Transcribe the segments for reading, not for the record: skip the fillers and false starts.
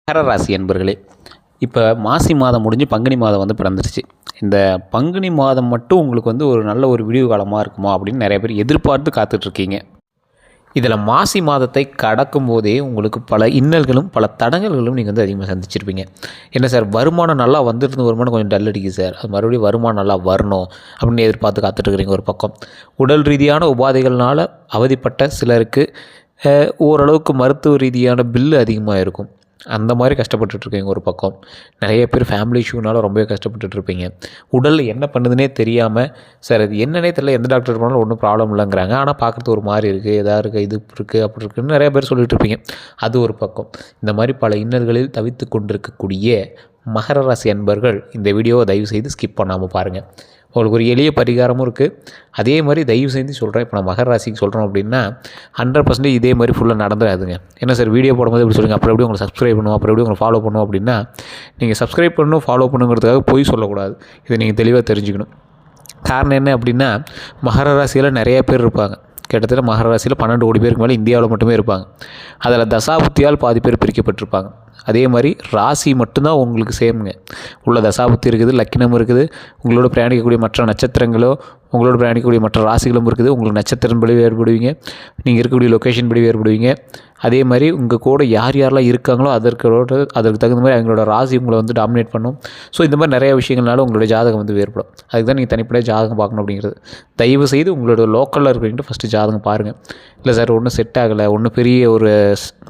மகர ராசி அன்பர்களே, இப்போ மாசி மாதம் முடிஞ்சு பங்குனி மாதம் வந்து பிறந்துருச்சு. இந்த பங்குனி மாதம் மட்டும் உங்களுக்கு வந்து ஒரு நல்ல ஒரு விடிவு காலமாக இருக்குமா அப்படின்னு நிறைய பேர் எதிர்பார்த்து காத்துட்ருக்கீங்க. இதில் மாசி மாதத்தை கடக்கும் போதே உங்களுக்கு பல இன்னல்களும் பல தடங்கல்களும் நீங்கள் வந்து அதிகமாக சந்திச்சிருப்பீங்க. என்ன சார், வருமானம் நல்லா வந்துருந்து வருமானம் கொஞ்சம் டல் அடிக்குது சார், அது மறுபடியும் வருமானம் நல்லா வரணும் அப்படின்னு எதிர்பார்த்து காத்துட்ருக்குறீங்க. ஒரு பக்கம் உடல் ரீதியான உபாதைகள்னால் அவதிப்பட்ட சிலருக்கு ஓரளவுக்கு மருத்துவ ரீதியான பில்லு அதிகமாக இருக்கும். அந்த மாதிரி கஷ்டப்பட்டுட்ருக்கீங்க. ஒரு பக்கம் நிறைய பேர் ஃபேமிலி இஷ்யூனால ரொம்பவே கஷ்டப்பட்டுட்ருப்பீங்க. உடல் என்ன பண்ணுதுன்னே தெரியாமல், சார் அது என்னன்னே தெரியல, எந்த டாக்டர் போனாலும் ஒன்றும் ப்ராப்ளம் இல்லைங்கிறாங்க, ஆனால் பார்க்குறது ஒரு மாதிரி இருக்குது, எதாக இருக்குது, இது இருக்குது, அப்படி இருக்குதுன்னு நிறைய பேர் சொல்லிகிட்டு இருப்பீங்க. அது ஒரு பக்கம். இந்த மாதிரி பல இன்னல்களில் தவித்து கொண்டிருக்கக்கூடிய மகர ராசி அன்பர்கள் இந்த வீடியோவை தயவு செய்து ஸ்கிப் பண்ணாமல் பாருங்கள். உங்களுக்கு ஒரு எளிய பரிகாரமும் இருக்குது. அதே மாதிரி தயவு செஞ்சு சொல்கிறேன், இப்போ நான் மகர ராசிக்கு சொல்கிறோம் அப்படின்னா 100% இதே மாதிரி ஃபுல்லாக நடந்துடாதுங்க. என்ன சார், வீடியோ போடும்போது எப்படி சொல்லுங்கள், அப்புறம் எப்படி உங்களை சப்ஸ்கிரைப் பண்ணுவோம், அப்புறம் எப்படி உங்களை ஃபாலோ பண்ணுவோம் அப்படின்னா, நீங்கள் சப்ஸ்கிரைப் பண்ணணும் ஃபாலோ பண்ணுங்கிறதுக்காக போய் சொல்லக்கூடாது. இதை நீங்கள் தெளிவாக தெரிஞ்சுக்கணும். காரணம் என்ன அப்படின்னா, மகர ராசியில் நிறைய பேர் இருப்பாங்க. கிட்டத்தட்ட மகர ராசியில் 12 கோடி பேருக்கு மேலே இந்தியாவில் மட்டுமே இருப்பாங்க. அதில் தசாபுத்தியால் பாதி பேர் பிரிக்கப்பட்டிருப்பாங்க. அதே மாதிரி ராசி மட்டும்தான் உங்களுக்கு சேமுங்க. உள்ள தசாபுத்தி இருக்குது, லக்கினம் இருக்குது, உங்களோட பிரயாணிக்கக்கூடிய மற்ற நட்சத்திரங்களோ உங்களோட பிரயாணிக்கக்கூடிய மற்ற ராசிகளும் இருக்குது. உங்களுக்கு நட்சத்திரம் படி வேறுபடுவீங்க, நீங்கள் இருக்கக்கூடிய லொக்கேஷன் படி வேறுபடுவீங்க. அதே மாதிரி உங்கள் கூட யார் யாரெல்லாம் இருக்காங்களோ அதற்கு தகுந்த மாதிரி அவங்களோட ராசி உங்களை வந்து டாமினேட் பண்ணும். ஸோ இந்த மாதிரி நிறைய விஷயங்கள்னால உங்களோட ஜாதகம் வந்து வேறுபடும். அதுக்கு தான் நீங்கள் தனிப்படையாக ஜாதகம் பார்க்கணும் அப்படிங்கிறது. தயவு செய்து உங்களோட லோக்கலில் இருக்கிறவங்க ஃபஸ்ட்டு ஜாதகம் பாருங்கள். இல்லை சார் ஒன்றும் செட் ஆகலை, ஒன்றும் பெரிய ஒரு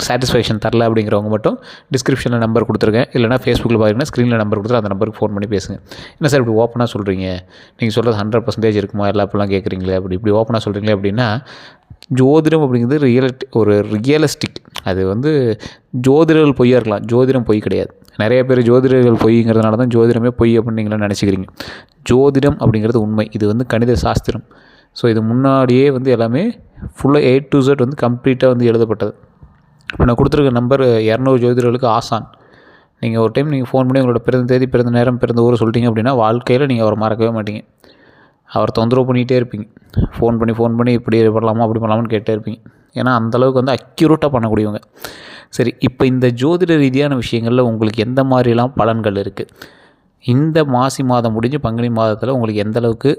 சாட்டிஸ்ஃபேக்ஷன் தரல அப்படிங்கிறவங்க மட்டும் டிஸ்கிரிப்ஷனில் நம்பர் கொடுத்துருக்கேன், இல்லைனா ஃபேஸ்புக்கில் பார்த்தீங்கன்னா ஸ்க்ரீனில் நம்பர் கொடுத்துரு, அந்த நம்பருக்கு ஃபோன் பண்ணி பேசுங்க. என்ன சார் இப்படி ஓப்பனாக சொல்கிறீங்க, நீங்கள் சொல்கிறது 100% இருக்குமா எல்லா அப்படிலாம் கேட்குறீங்களே, இப்படி ஓப்பனாக சொல்கிறீங்களே அப்படின்னா, ஜோதிடம் அப்படிங்கிறது ஒரு ரியலிஸ்டிக். அது வந்து ஜோதிடர்கள் பொய்யாக இருக்கலாம், ஜோதிடம் பொய் கிடையாது. நிறைய பேர் ஜோதிடர்கள் பொய்ங்கிறதுனால தான் ஜோதிடமே பொய் அப்படின்னு நீங்களாம் நினச்சிக்கிறீங்க. ஜோதிடம் அப்படிங்கிறது உண்மை. இது வந்து கணித சாஸ்திரம். ஸோ இது முன்னாடியே வந்து எல்லாமே ஃபுல்லாக A to Z வந்து கம்ப்ளீட்டாக வந்து எழுதப்பட்டது. இப்போ நான் கொடுத்துருக்க நம்பர் 200 ஜோதிடர்களுக்கு ஆசான். நீங்கள் ஒரு டைம் நீங்கள் ஃபோன் பண்ணி உங்களோட பிறந்த தேதி, பிறந்த நேரம், பிறந்த ஊரை சொல்லிட்டீங்க அப்படின்னா வாழ்க்கையில் நீங்கள் அவரை மறக்கவே மாட்டீங்க. அவர் தொந்தரவு பண்ணிகிட்டே இருப்பீங்க. ஃபோன் பண்ணி இப்படி பண்ணலாமா அப்படி பண்ணலாமான்னு கேட்டே இருப்பீங்க. ஏன்னா அந்தளவுக்கு வந்து அக்யூரேட்டாக பண்ணக்கூடியவங்க. சரி, இப்போ இந்த ஜோதிட ரீதியான விஷயங்களில் உங்களுக்கு எந்த மாதிரிலாம் பலன்கள் இருக்குது, இந்த மாசி மாதம் முடிஞ்சு பங்குனி மாதத்தில் உங்களுக்கு எந்த அளவுக்கு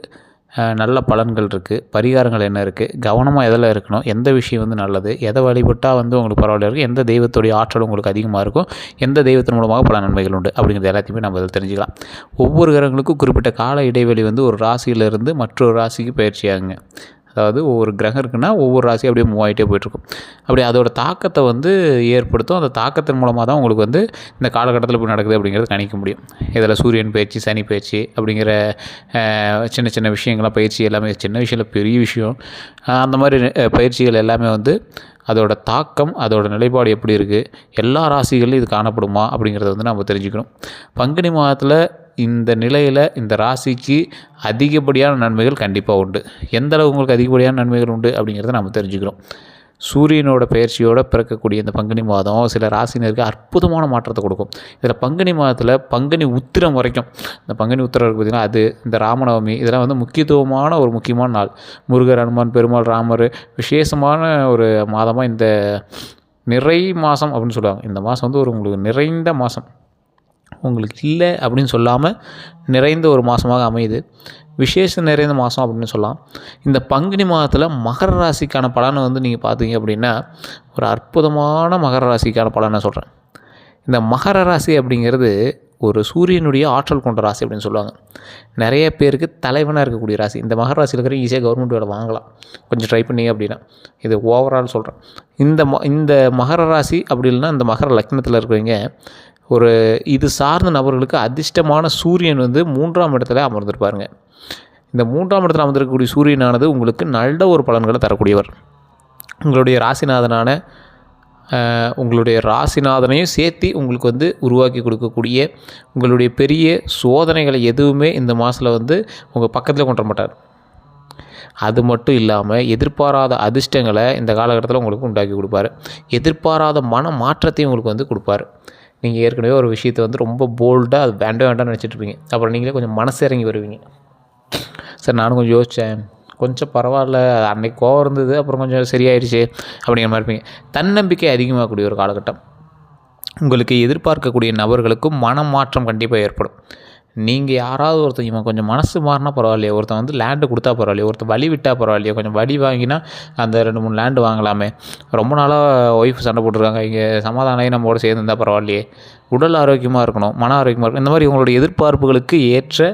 நல்ல பலன்கள் இருக்குது, பரிகாரங்கள் என்ன இருக்குது, கவனமாக எதில் இருக்கணும், எந்த விஷயம் வந்து நல்லது, எதை வழிபட்டால் வந்து உங்களுக்கு பரவாயில்ல இருக்குது, எந்த தெய்வத்துடைய ஆற்றல் உங்களுக்கு அதிகமாக இருக்கும், எந்த தெய்வத்தின் மூலமாக பல நன்மைகள் உண்டு அப்படிங்கிறது எல்லாத்தையுமே நம்ம அதில் தெரிஞ்சுக்கலாம். ஒவ்வொரு கிரகங்களுக்கும் குறிப்பிட்ட கால இடைவெளி வந்து ஒரு ராசியிலிருந்து மற்றொரு ராசிக்கு பயிற்சியாகுங்க. அதாவது ஒவ்வொரு கிரகம் இருக்குன்னா ஒவ்வொரு ராசி அப்படியே மூவ் ஆகிட்டே போய்ட்டுருக்கும். அப்படி அதோட தாக்கத்தை வந்து ஏற்படுத்தும். அந்த தாக்கத்தின் மூலமாக தான் உங்களுக்கு வந்து இந்த காலகட்டத்தில் இப்படி நடக்குது அப்படிங்கிறது கணிக்க முடியும். இதில் சூரியன் பயிற்சி, சனி பயிற்சி அப்படிங்கிற சின்ன சின்ன விஷயங்கள்லாம், பயிற்சி எல்லாமே சின்ன விஷயம் இல்லை, பெரிய விஷயம். அந்த மாதிரி பயிற்சிகள் எல்லாமே வந்து அதோட தாக்கம், அதோட நிலைப்பாடு எப்படி இருக்குது, எல்லா ராசிகள்லையும் இது காணப்படுமா அப்படிங்கிறத வந்து நம்ம தெரிஞ்சுக்கணும். பங்குனி மாதத்தில் இந்த நிலையில் இந்த ராசிக்கு அதிகப்படியான நன்மைகள் கண்டிப்பாக உண்டு. எந்த அளவு உங்களுக்கு அதிகப்படியான நன்மைகள் உண்டு அப்படிங்கிறத நம்ம தெரிஞ்சுக்கிறோம். சூரியனோட பயிற்சியோடு பிறக்கக்கூடிய இந்த பங்குனி மாதம் சில ராசினருக்கு அற்புதமான மாற்றத்தை கொடுக்கும். இதில் பங்குனி மாதத்தில் பங்குனி உத்திரம் வரைக்கும், இந்த பங்குனி உத்திரம் இருக்குது பார்த்திங்கன்னா, அது இந்த ராமநவமி இதெல்லாம் வந்து ஒரு முக்கியமான நாள். முருகர், அனுமான், பெருமாள், ராமர் விசேஷமான ஒரு மாதமாக இந்த நிறை மாதம் அப்படின்னு சொல்லுவாங்க. இந்த மாதம் வந்து உங்களுக்கு நிறைந்த மாதம், உங்களுக்கு இல்லை அப்படின்னு சொல்லாமல் நிறைந்த ஒரு மாதமாக அமையுது. விசேஷம் நிறைந்த மாதம் அப்படின்னு சொல்லலாம். இந்த பங்குனி மாதத்தில் மகர ராசிக்கான பலனை வந்து நீங்கள் பார்த்தீங்க அப்படின்னா, ஒரு அற்புதமான மகர ராசிக்கான பலனை சொல்கிறேன். இந்த மகர ராசி அப்படிங்கிறது ஒரு சூரியனுடைய ஆற்றல் கொண்ட ராசி அப்படின்னு சொல்லுவாங்க. நிறைய பேருக்கு தலைவனாக இருக்கக்கூடிய ராசி. இந்த மகர ராசியில் இருக்கிற ஈஸியாக கவர்மெண்ட் வேலை வாங்கலாம், கொஞ்சம் ட்ரை பண்ணிங்க அப்படின்னா. இது ஓவரால் சொல்கிறேன். இந்த மகர ராசி அப்படி இல்லைன்னா இந்த மகர லக்னத்தில் இருக்கிறவங்க இது சார்ந்த நபர்களுக்கு அதிர்ஷ்டமான சூரியன் வந்து 3ஆம் இடத்துல அமர்ந்திருப்பாருங்க. இந்த 3ஆம் இடத்துல அமர்ந்திருக்கக்கூடிய சூரியனானது உங்களுக்கு நல்ல ஒரு பலன்களை தரக்கூடியவர். உங்களுடைய ராசிநாதனையும் சேர்த்து உங்களுக்கு வந்து உருவாக்கி கொடுக்கக்கூடிய, உங்களுடைய பெரிய சோதனைகளை எதுவுமே இந்த மாதத்தில் வந்து உங்கள் பக்கத்தில் கொண்டு வர மாட்டார். அது மட்டும் இல்லாமல் எதிர்பாராத அதிர்ஷ்டங்களை இந்த காலகட்டத்தில் உங்களுக்கு உண்டாக்கி கொடுப்பார். எதிர்பாராத மன மாற்றத்தையும் உங்களுக்கு வந்து கொடுப்பார். நீங்கள் ஏற்கனவே ஒரு விஷயத்தை வந்து ரொம்ப போல்டாக அது வேண்டாம்னு நினச்சிட்ருப்பீங்க. அப்புறம் நீங்களே கொஞ்சம் மனசு இறங்கி வருவீங்க. சார் நானும் கொஞ்சம் யோசித்தேன், கொஞ்சம் பரவாயில்ல, அன்றைக்கி கோவம் இருந்தது, அப்புறம் கொஞ்சம் சரியாயிடுச்சு அப்படிங்கிற மாதிரி இருப்பீங்க. தன்னம்பிக்கை அதிகமாகக்கூடிய ஒரு காலகட்டம். உங்களுக்கு எதிர்பார்க்கக்கூடிய நபர்களுக்கும் மனமாற்றம் கண்டிப்பாக ஏற்படும். நீங்கள் யாராவது ஒருத்தன் இவன் கொஞ்சம் மனசு மாறினா பரவாயில்லையே, ஒருத்தன் வந்து லேண்டு கொடுத்தா பரவாயில்லையே, ஒருத்தன் வழி விட்டால் பரவாயில்லையே, கொஞ்சம் வழி வாங்கினா அந்த 2-3 லேண்டு வாங்கலாமே, ரொம்ப நாளாக ஒய்ஃப் சண்டை போட்டுருக்காங்க, இங்கே சமாதானம் நம்மளோட சேர்ந்து இருந்தால் பரவாயில்லையே, உடல் ஆரோக்கியமாக இருக்கணும், மன ஆரோக்கியமாக இருக்கணும், இந்த மாதிரி உங்களுடைய எதிர்பார்ப்புகளுக்கு ஏற்ற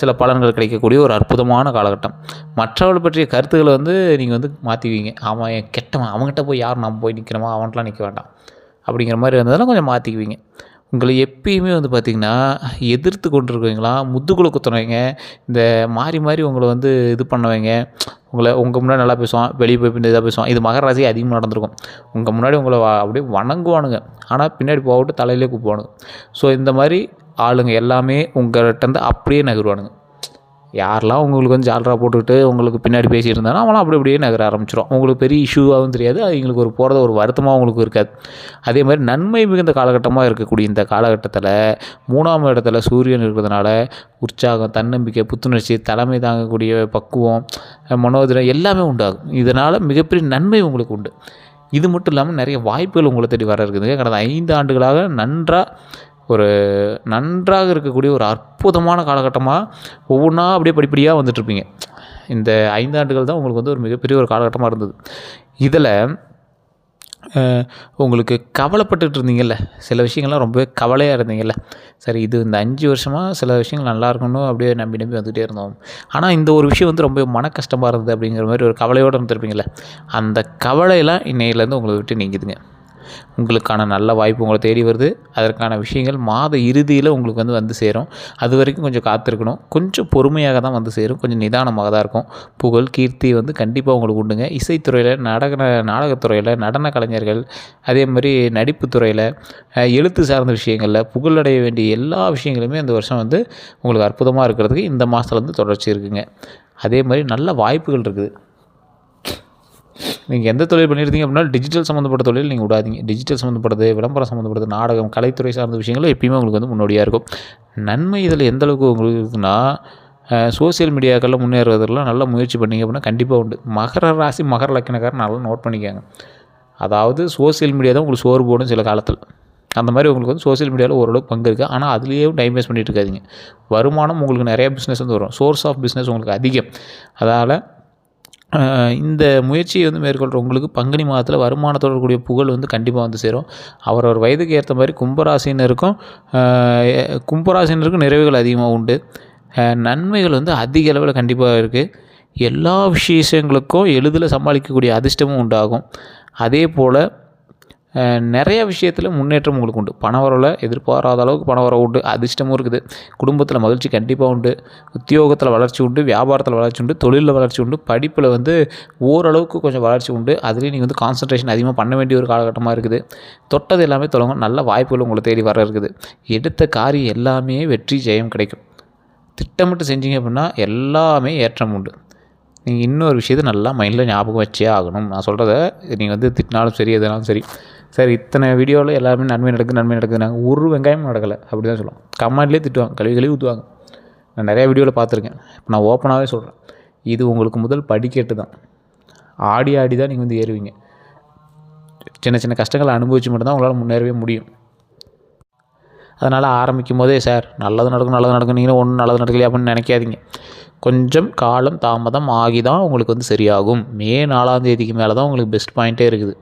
சில பலன்கள் கிடைக்கக்கூடிய ஒரு அற்புதமான காலகட்டம். மற்றவர்களை பற்றிய கருத்துக்களை வந்து நீங்கள் வந்து மாற்றிக்குவீங்க. அவன் கெட்டவன், அவங்ககிட்ட போய் யார் நம்ம போய் நிற்கிறோமோ அவன்கிட்டலாம் நிற்க வேண்டாம் அப்படிங்கிற மாதிரி இருந்ததெல்லாம் கொஞ்சம் மாற்றிக்குவீங்க. உங்களை எப்பயுமே வந்து பார்த்திங்கன்னா எதிர்த்து கொண்டு இருக்குவீங்களா, முதுகுல குத்துனவங்க, இந்த மாறி மாறி உங்களை வந்து இது பண்ணவங்க, உங்கள் முன்னாடி நல்லா பேசுவான், வெளியே போய் பின்னாடி இதாக பேசுவான். இது மகர ராசி அதிகமாக நடந்திருக்கும். உங்கள் முன்னாடி உங்களை அப்படியே வணங்குவானுங்க, ஆனால் பின்னாடி போகவிட்டு தலையிலே கூப்பிடுவானுங்க. ஸோ இந்த மாதிரி ஆளுங்க எல்லாமே உங்கள்கிட்டருந்து அப்படியே நகருவானுங்க. யாரெல்லாம் உங்களுக்கு வந்து ஜாலரா போட்டுக்கிட்டு உங்களுக்கு பின்னாடி பேசிகிட்டு இருந்தாலும் அவங்களாம் அப்படியே நகர ஆரம்பிச்சிடும். உங்களுக்கு பெரிய இஷ்யூவாகவும் தெரியாது, அது எங்களுக்கு ஒரு போகிறத ஒரு வருத்தமாக உங்களுக்கு இருக்காது. அதே மாதிரி நன்மை மிகுந்த காலகட்டமாக இருக்கக்கூடிய இந்த காலகட்டத்தில் 3ஆம் இடத்துல சூரியன் இருக்கிறதுனால உற்சாகம், தன்னம்பிக்கை, புத்துணர்ச்சி, தலைமை தாங்கக்கூடிய பக்குவம், மனோதிரம் எல்லாமே உண்டாகும். இதனால் மிகப்பெரிய நன்மை உங்களுக்கு உண்டு. இது மட்டும் இல்லாமல் நிறைய வாய்ப்புகள் உங்களை தேடி வர இருக்குதுங்க. கடந்த 5 ஆண்டுகளாக நன்றாக இருக்கக்கூடிய ஒரு அற்புதமான காலகட்டமாக ஒவ்வொன்றா அப்படியே படிப்படியாக வந்துட்டுருப்பீங்க. இந்த 5 ஆண்டுகள் தான் உங்களுக்கு வந்து ஒரு மிகப்பெரிய ஒரு காலகட்டமாக இருந்தது. இதில் உங்களுக்கு கவலைப்பட்டுட்டு இருந்தீங்கல்ல, சில விஷயங்கள்லாம் ரொம்பவே கவலையாக இருந்தீங்கல்ல, சரி இது இந்த 5 வருஷமாக சில விஷயங்கள் நல்லா இருக்கணும் அப்படியே நம்பி வந்துகிட்டே இருந்தோம், ஆனால் இந்த ஒரு விஷயம் வந்து ரொம்ப மன கஷ்டமாக இருந்தது அப்படிங்கிற மாதிரி ஒரு கவலையோடு இருந்திருப்பீங்கள்ல, அந்த கவலையெல்லாம் இன்னையிலேருந்து உங்களை விட்டு நீங்குதுங்க. உங்களுக்கான நல்ல வாய்ப்பு உங்களை தேடி வருது. அதற்கான விஷயங்கள் மாத இறுதியில் உங்களுக்கு வந்து சேரும். அது வரைக்கும் கொஞ்சம் காத்திருக்கணும். கொஞ்சம் பொறுமையாக தான் வந்து சேரும். கொஞ்சம் நிதானமாக தான் இருக்கும். புகழ், கீர்த்தி வந்து கண்டிப்பாக உங்களுக்கு உண்டுங்க. இசைத்துறையில், நாடகத்துறையில், நடன கலைஞர்கள், அதே மாதிரி நடிப்புத் துறையில், எழுத்து சார்ந்த விஷயங்களில் புகழடைய வேண்டிய எல்லா விஷயங்களுமே இந்த வருஷம் வந்து உங்களுக்கு அற்புதமாக இருக்கிறதுக்கு இந்த மாதத்துலேருந்து தொடர்ச்சி இருக்குங்க. அதே மாதிரி நல்ல வாய்ப்புகள் இருக்குது. நீங்கள் எந்த தொழில் பண்ணியிருந்தீங்க அப்படின்னா டிஜிட்டல் சம்மந்தப்பட்ட தொழில் நீங்கள் விடாதீங்க. டிஜிட்டல் சம்மந்தப்பட்டது, விளம்பரம் சம்மந்தப்பட்டது, நாடகம், கலைத்துறை சார்ந்த விஷயங்கள் எப்பயுமே உங்களுக்கு வந்து முன்னோடியாக இருக்கும். நன்மை இதில் எந்த அளவுக்கு உங்களுக்கு இருக்குன்னா, சோசியல் மீடியாக்களில் முன்னேறுவதெல்லாம் நல்லா முயற்சி பண்ணிங்க அப்படின்னா கண்டிப்பாக உண்டு. மகர ராசி, மகர லக்கணக்காரன் நல்லா நோட் பண்ணிக்கோங்க. அதாவது சோசியல் மீடியா தான் உங்களுக்கு சோறு போடும் சில காலத்தில். அந்த மாதிரி உங்களுக்கு வந்து சோசியல் மீடியாவில் ஓரளவுக்கு பங்கு இருக்குது. ஆனால் அதுலேயே டைம் வேஸ்ட் பண்ணிட்டு இருக்காதிங்க. வருமானம் உங்களுக்கு நிறையா பிஸ்னஸ் வந்து வரும். சோர்ஸ் ஆஃப் பிஸ்னஸ் உங்களுக்கு அதிகம். அதனால் இந்த முயற்சியை வந்து மேற்கொள்கிற உங்களுக்கு பங்குனி மாதத்தில் வருமானத்தோடு கூடிய புகழ் வந்து கண்டிப்பாக வந்து சேரும். அவரவர் வயதுக்கு ஏற்ற மாதிரி கும்பராசினருக்கும் நிறைவுகள் அதிகமாக உண்டு. நன்மைகள் வந்து அதிக அளவில் கண்டிப்பாக இருக்குது. எல்லா விஷயங்களுக்கும் எளிதில் சமாளிக்கக்கூடிய அதிர்ஷ்டமும் உண்டாகும். அதே போல் நிறைய விஷயத்தில் முன்னேற்றம் உங்களுக்கு உண்டு. பணவரவில் எதிர்பாராத அளவுக்கு பணவரவு உண்டு. அதிர்ஷ்டமும் இருக்குது. குடும்பத்தில் மகிழ்ச்சி கண்டிப்பாக உண்டு. உத்தியோகத்தில் வளர்ச்சி உண்டு. வியாபாரத்தில் வளர்ச்சி உண்டு. தொழிலில் வளர்ச்சி உண்டு. படிப்பில் வந்து ஓரளவுக்கு கொஞ்சம் வளர்ச்சி உண்டு. அதுலேயும் நீங்கள் வந்து கான்சன்ட்ரேஷன் அதிகமாக பண்ண வேண்டிய ஒரு காலகட்டமாக இருக்குது. தொட்டது எல்லாமே தொடங்கும். நல்ல வாய்ப்புகள் உங்களை தேடி வர இருக்குது. எடுத்த காரியம் எல்லாமே வெற்றி, ஜெயம் கிடைக்கும். திட்டமிட்டு செஞ்சீங்க அப்படின்னா எல்லாமே ஏற்றம் உண்டு. நீங்கள் இன்னொரு விஷயத்தை நல்லா மைண்டில் ஞாபகம் வச்சே ஆகணும். நான் சொல்கிறத நீங்கள் வந்து திட்டினாலும் சரி, எதுனாலும் சரி, சரி இத்தனை வீடியோவில் எல்லாருமே நன்மை நடக்குது நாங்கள் ஒரு வெங்காயமும் நடக்கலை அப்படி தான் சொல்லுவோம். கமெண்ட்லேயே திட்டுவாங்க, கழுவி ஊற்றுவாங்க. நான் நிறையா வீடியோவில் பார்த்துருக்கேன். இப்போ நான் ஓப்பனாகவே சொல்கிறேன், இது உங்களுக்கு முதல் படிக்கட்டு தான். ஆடி தான் நீங்கள் வந்து ஏறுவீங்க. சின்ன சின்ன கஷ்டங்களை அனுபவிச்சு மட்டும்தான் உங்களால் முன்னேறவே முடியும். அதனால் ஆரம்பிக்கும் போதே சார் நல்லது நடக்கும் நீங்களும் ஒன்றும் நல்லது நடக்கலையே அப்படின்னு நினைக்காதீங்க. கொஞ்சம் காலம் தாமதம் ஆகி தான் உங்களுக்கு வந்து சரியாகும். மே 4ஆம் தேதிக்கு மேலே தான் உங்களுக்கு பெஸ்ட் பாயிண்ட்டே இருக்குது.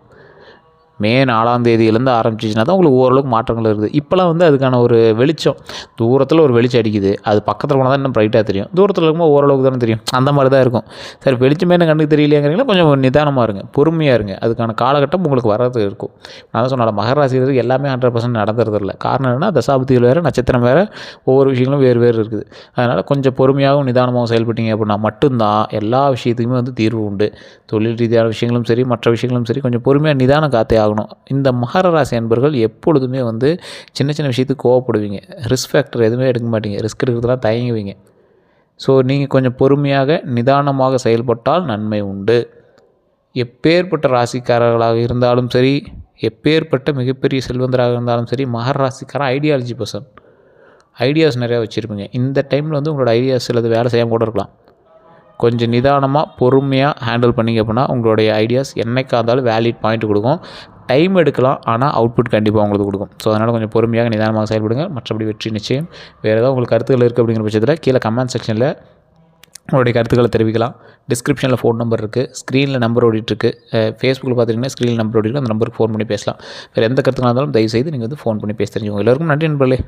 மே 4ஆம் தேதியிலேருந்து ஆரம்பிச்சிச்சின்னா தான் உங்களுக்கு ஓரளவுக்கு மாற்றங்கள் இருக்குது. இப்போலாம் வந்து அதுக்கான ஒரு வெளிச்சம், தூரத்தில் ஒரு வெளிச்சம் அடிக்குது, அது பக்கத்தில் போனால் தான் இன்னும் ப்ரைட்டாக தெரியும். தூரத்தில் இருக்கும்போது ஓரளவுக்கு தானே தெரியும். அந்த மாதிரி தான் இருக்கும். சரி வெளிச்சமே என்ன கண்ணுக்கு தெரியலையாங்கிறீங்களா, கொஞ்சம் நிதானமாக இருங்க, பொறுமையாக இருங்க. அதுக்கான காலகட்டம் உங்களுக்கு வரது இருக்கும். நான் தான் சொன்னால் மகர ராசிக்கு எல்லாமே 100% நடந்துறதில்ல. காரணம் என்னென்னா தசாபதிகள் வேறு, நட்சத்திரம் வேறு, ஒவ்வொரு விஷயங்களும் வேறு இருக்குது. அதனால் கொஞ்சம் பொறுமையாகவும் நிதானமாகவும் செயல்பட்டீங்க அப்படின்னா மட்டும்தான் எல்லா விஷயத்துக்குமே வந்து தீர்வு உண்டு. தொழில் ரீதியான விஷயங்களும் சரி, மற்ற விஷயங்களும் சரி, கொஞ்சம் பொறுமையாக நிதானம் காத்தே ஆகணும். இந்த மகர ராசி அன்பர்கள் எப்பொழுதுமே வந்து சின்ன சின்ன விஷயத்துக்கு கோவப்படுவீங்க. ரிஸ்க் ஃபேக்டர் எதுவுமே எடுக்க மாட்டீங்க. ரிஸ்க் எடுக்கிறதுலாம் தயங்குவீங்க. ஸோ நீங்கள் கொஞ்சம் பொறுமையாக நிதானமாக செயல்பட்டால் நன்மை உண்டு. எப்பேற்பட்ட ராசிக்காரர்களாக இருந்தாலும் சரி, எப்பேற்பட்ட மிகப்பெரிய செல்வந்தராக இருந்தாலும் சரி, மகர ராசிக்காரன் ஐடியாலஜி பர்சன். ஐடியாஸ் நிறையா வச்சுருப்பீங்க. இந்த டைமில் வந்து உங்களோட ஐடியாஸ் சிலது வேலை செய்யாமல் கூட இருக்கலாம். கொஞ்சம் நிதானமாக பொறுமையாக ஹேண்டில் பண்ணிங்க அப்படின்னா உங்களுடைய ஐடியாஸ் என்றைக்கா இருந்தாலும் வேலிட் பாயிண்ட் கொடுக்கும். டைம் எடுக்கலாம், ஆனால் அவுட்புட் கண்டிப்பாக உங்களுக்கு கொடுக்கும். ஸோ அதனால் கொஞ்சம் பொறுமையாக நிதானமாக செயல்படுங்க. மற்றபடி வெற்றி நிச்சயம். வேறு ஏதாவது உங்களுக்கு கருத்துக்கள் இருக்குது அப்படிங்கிற பட்சத்தில் கீழே கமெண்ட் செக்ஷனில் உங்களுடைய கருத்துக்களை தெரிவிக்கலாம். டிஸ்கிரிப்ஷனில் ஃபோன் நம்பர் இருக்குது, ஸ்க்ரீனில் நம்பர் ஓடிட்டுருக்கு. ஃபேஸ்புக்கில் பார்த்துட்டிங்கன்னா ஸ்க்ரீனில் நம்பர் ஓடிருக்கு, அந்த நம்பருக்கு ஃபோன் பண்ணி பேசலாம். வேறு எந்த கருத்துக்களாக இருந்தாலும் தயவுசெய்து நீங்கள் வந்து ஃபோன் பண்ணி பேச தெரிஞ்சுக்கோங்க. எல்லோருக்கும் நன்றி நண்பர்களே.